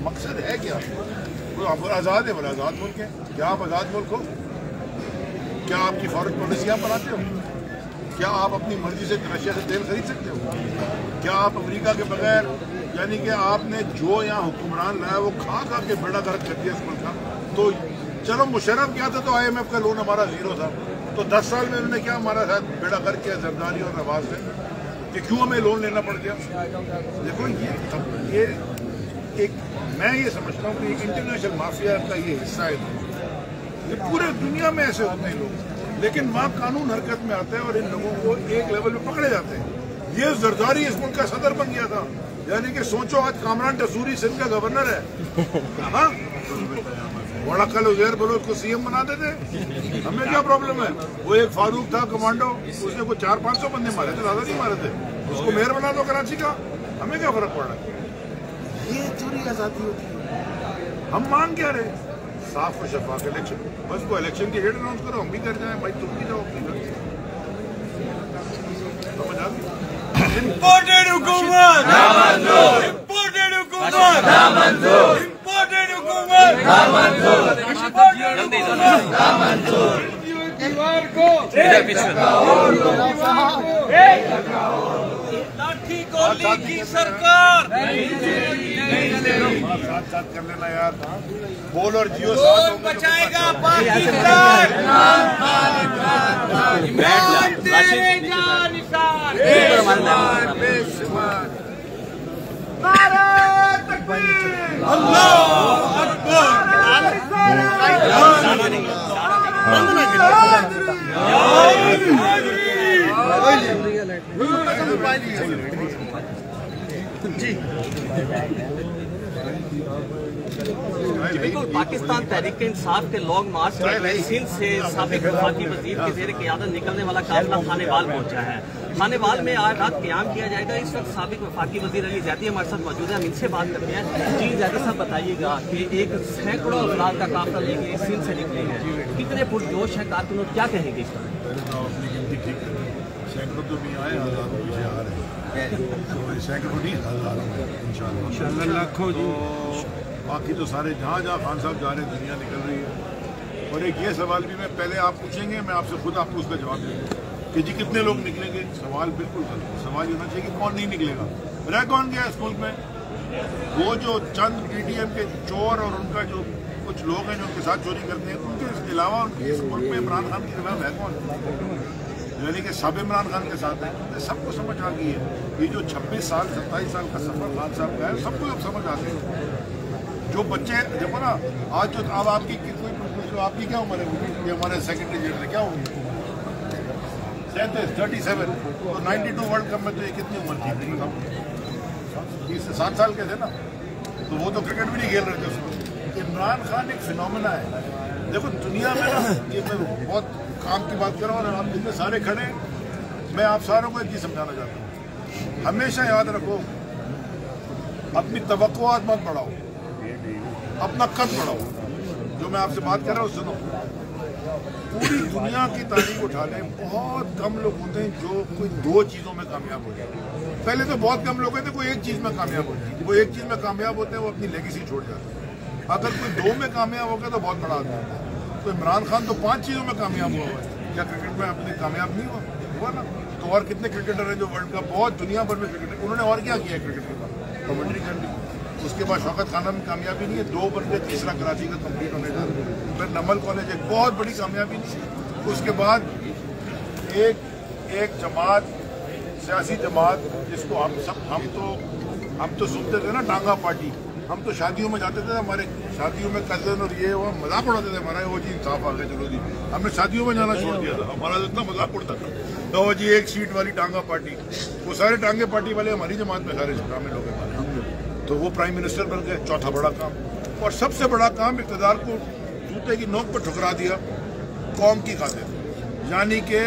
मकसद है क्या? वो आज़ाद है, बोला आज़ाद मुल्क है। क्या आप आज़ाद मुल्क हो? क्या आपकी फॉरेन पॉलिसी आप बनाते हो? क्या आप अपनी मर्जी से रशिया से तेल खरीद सकते हो? क्या आप अमेरिका के बगैर, यानी कि आपने जो यहाँ हुक्मरान लाया वो खा खा के बेड़ा गर्क कर दिया इस मुल्क का। तो चलो मुशर्रफ क्या था तो IMF का लोन हमारा 0 था, तो 10 साल में उन्होंने क्या हमारा साथ बेड़ा गर्क किया जरदारी और नवाज से, कि क्यों हमें लोन लेना पड़ गया? देखो ये एक मैं ये समझता हूँ कि इंटरनेशनल माफिया का ये हिस्सा है। ये पूरे दुनिया में ऐसे होते हैं लोग, लेकिन वहाँ कानून हरकत में आता है और इन लोगों को एक लेवल पे पकड़े जाते हैं। ये जरदारी इस मुल्क का सदर बन गया था, यानी कि सोचो आज कामरान टसूरी सिंध का गवर्नर है। हाँ, बड़ा कल उजैर बलोच को CM बना देते, हमें क्या प्रॉब्लम है? वो एक फारूक था कमांडो, उसने को 400-500 बंदे मारे थे, ज्यादा नहीं मारे थे, उसको मेयर बना दो कराची का, हमें क्या फर्क पड़ रहा है? ये थोड़ी आजादी होती है। हम मांग क्या रहे? साफ और शफाफ इलेक्शन। बस को इलेक्शन की डेट अनाउंस करो, हम भी कर जाए, भाई तुम भी जाओ अपनी घर। समझ आ गई? इम्पोर्टेड हुकूमत ना मंजूर, इम्पोर्टेड हुकूमत ना मंजूर, इम्पोर्टेड हुकूमत ना मंजूर, ना मंजूर। दीवार को लाठी गोली की सरकार साथ कर लेना यार, बोल और जियो कौन बचाएगा पाकिस्तान? इमरान तेरे जानिसार बेशुमार। नारे तकबीर, अल्लाह अकबर। बिल्कुल, पाकिस्तान तहरीक इंसाफ के लॉन्ग मार्च में सिंध से साबिक वफाकी वजीर की ज़ेर क़यादत निकलने वाला काफिला खानेवाल पहुंचा है। खानेवाल में आज रात क़याम किया जाएगा। इस वक्त साबिक वफाकी वजीर अली ज़ैदी हमारे साथ मौजूद है, हम इनसे बात करते हैं। जी ज़ैदी साहब, बताइएगा कि एक सैकड़ों अफराद का काफिला लेके सिंध से निकले हैं, कितने पुरजोश हैं कारकुन, क्या कहेंगे इस पर? सैकड़ों तो नहीं आए, हजारों पीछे आ रहे हैं, सैकड़ों नहीं हजारों इंशाल्लाह लाखों। तो बाकी तो सारे जहाँ जहाँ खान साहब जा रहे हैं दुनिया निकल रही है। और एक ये सवाल भी मैं पहले आप पूछेंगे, मैं आपसे खुद आपको उसका जवाब दूँगा कि जी कितने लोग निकलेंगे। सवाल बिल्कुल गलत। सवाल ये होना चाहिए कि कौन नहीं निकलेगा। रह कौन गया इस मुल्क में? वो जो चंद PTM के चोर और उनका जो कुछ लोग हैं जो उनके साथ चोरी करते हैं, उनके अलावा इस मुल्क में इमरान खान के खिलाफ है कौन? यानी कि सब इमरान खान के साथ है। सबको समझ आ गई है ये जो 26 साल 27 साल का सफर खान साहब का है, सबको अब समझ आते हैं। जो बच्चे देखो ना आज जो अब आपकी आपकी क्या उम्र है? ये हमारे सेकेंडरी जनरल क्या होगी? 37 तो 92 वर्ल्ड कप में तो ये कितनी उम्र थी? 30 से 7 साल के थे ना, तो वो तो क्रिकेट भी नहीं खेल रहे थे उसमें। इमरान खान एक फिनोमेना है। देखो दुनिया में ना, ये मैं बहुत काम की बात कर रहा हूँ और हम इतने सारे खड़े, मैं आप सारों को एक चीज समझाना चाहता हूँ। हमेशा याद रखो, अपनी तवक्कुआत मत बढ़ाओ, अपना कद बढ़ाओ। जो मैं आपसे बात कर रहा हूँ सुनो, पूरी दुनिया की तारीख उठा लें, बहुत कम लोग होते हैं जो कोई 2 चीज़ों में कामयाब हो जाए। पहले तो बहुत कम लोग थे कोई एक चीज़ में कामयाब हो जाए। वो एक चीज़ में कामयाब होते हैं, वो अपनी लेगेसी छोड़ जाते हैं। अगर कोई 2 में कामयाब हो गया तो बहुत बड़ा आदमी होता है। तो इमरान खान तो 5 चीज़ों में कामयाब हुआ है। क्या क्रिकेट में अपने कामयाब नहीं हुआ ना? तो और कितने क्रिकेटर हैं जो वर्ल्ड कप, बहुत दुनिया भर में क्रिकेटर, उन्होंने और क्या किया है क्रिकेट के बाद? कमेंट्री कर ली। उसके बाद शौकत खाना में कामयाबी नहीं है, 2 बन गए, तीसरा कराची का कंप्लीट होने जा रहा है। फिर नमल कॉलेज एक बहुत बड़ी कामयाबी नहीं है। उसके बाद एक जमात, सियासी जमात जिसको हम तो सुनते थे ना, टांगा पार्टी। हम तो शादियों में जाते थे, हमारे शादियों में कजन और ये वो मजाक उड़ाते थे हमारा, वो जी साफ आ गए, चलो जी हमने शादियों में जाना छोड़ दिया था, हमारा इतना मजाक उड़ता था। तो वो जी एक सीट वाली टांगा पार्टी, वो सारे टांगे पार्टी वाले हमारी जमात में सारे शामिल हो गए। तो वो प्राइम मिनिस्टर बन गए, चौथा बड़ा काम। और सबसे बड़ा काम, इक़्तिदार को जूते की नोक पर ठुकरा दिया कौम की खातिर। यानी कि